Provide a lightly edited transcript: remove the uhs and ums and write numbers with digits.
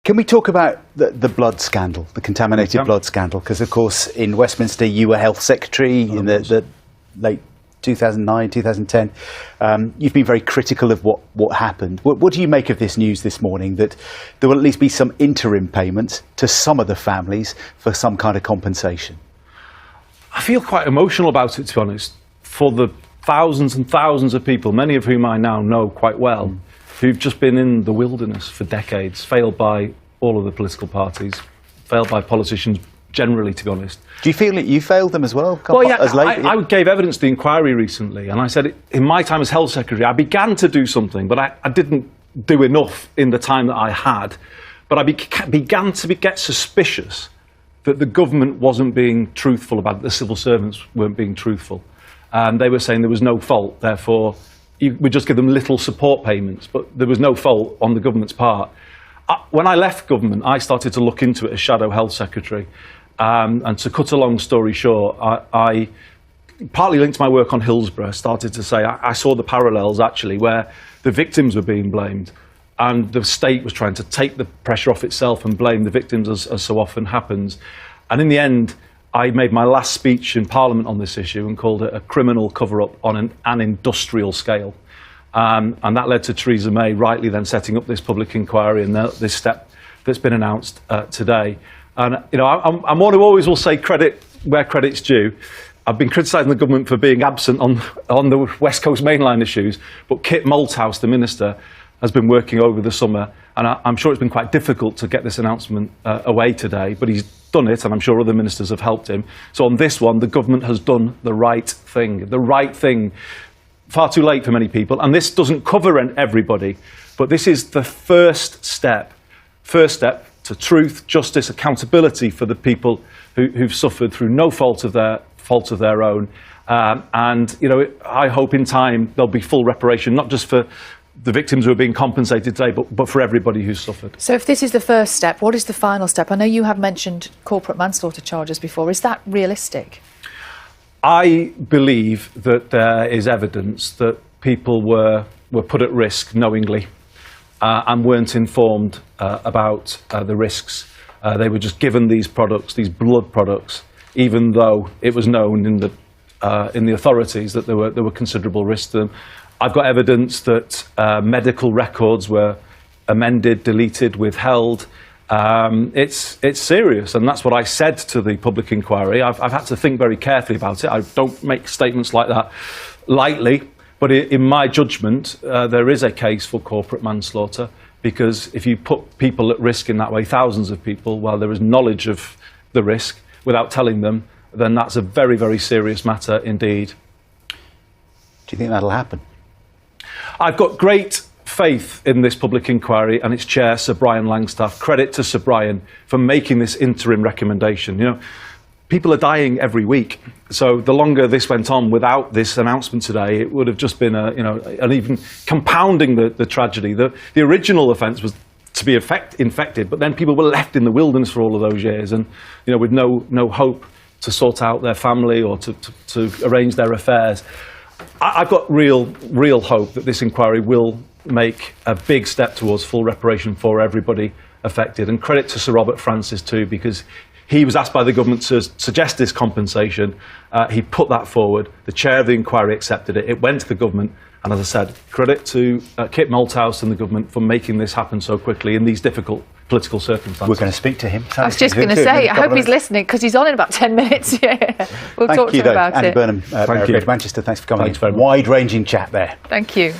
Can we talk about the blood scandal, the contaminated blood scandal? Because, of course, in Westminster, you were Health Secretary in the late 2009, 2010. You've been very critical of what happened. What do you make of this news this morning, that there will at least be some interim payments to some of the families for some kind of compensation? I feel quite emotional about it, to be honest, for the thousands and thousands of people, many of whom I now know quite well, who've just been in the wilderness for decades, failed by all of the political parties, failed by politicians generally, to be honest. Do you feel that you failed them as well? Well, yeah, I gave evidence to the inquiry recently, and I said, in my time as Health Secretary, I began to do something, but I didn't do enough in the time that I had. But I began to get suspicious that the government wasn't being truthful about it, the civil servants weren't being truthful. And they were saying there was no fault, therefore we just give them little support payments, but there was no fault on the government's part. When I left government, I started to look into it as Shadow Health Secretary. And to cut a long story short, I partly linked to my work on Hillsborough, started to say I saw the parallels actually where the victims were being blamed and the state was trying to take the pressure off itself and blame the victims, as so often happens. And in the end, I made my last speech in Parliament on this issue and called it a criminal cover-up on an industrial scale. And that led to Theresa May rightly then setting up this public inquiry and this step that's been announced today. And you know, I'm one who always will say credit where credit's due. I've been criticising the government for being absent on the West Coast mainline issues, but Kit Malthouse, the minister, has been working over the summer, and I'm sure it's been quite difficult to get this announcement away today, but he's done it, and I'm sure other ministers have helped him. So on this one, the government has done the right thing, far too late for many people, and this doesn't cover everybody, but this is the first step to truth, justice, accountability for the people who've suffered through no fault of their own. And you know, I hope in time there'll be full reparation, not just for the victims who are being compensated today, but for everybody who's suffered. So if this is the first step, what is the final step? I know you have mentioned corporate manslaughter charges before. Is that realistic? I believe that there is evidence that people were put at risk knowingly and weren't informed about the risks. They were just given these products, these blood products, even though it was known in the authorities that there were considerable risks to them. I've got evidence that medical records were amended, deleted, withheld. It's serious, and that's what I said to the public inquiry. I've had to think very carefully about it. I don't make statements like that lightly, but in my judgment, there is a case for corporate manslaughter, because if you put people at risk in that way, thousands of people, while there is knowledge of the risk without telling them, then that's a very, very serious matter indeed. Do you think that'll happen? I've got great faith in this public inquiry and its chair, Sir Brian Langstaff. Credit to Sir Brian for making this interim recommendation. You know, people are dying every week, so the longer this went on without this announcement today, it would have just been an even compounding the tragedy. The original offence was to be infected, but then people were left in the wilderness for all of those years, and you know, with no hope to sort out their family or to arrange their affairs. I've got real hope that this inquiry will make a big step towards full reparation for everybody affected. And credit to Sir Robert Francis too, because he was asked by the government to suggest this compensation. He put that forward. The chair of the inquiry accepted it. It went to the government. And as I said, credit to Kit Malthouse and the the for making this happen so quickly in these difficult political circumstances. We're going to speak to him. I was just going to say, I hope he's listening, because he's on in about 10 minutes. Yeah, we'll talk to him about it. Thank you, Burnham, Manchester. Thanks for coming. Thanks very much. Wide-ranging chat there. Thank you.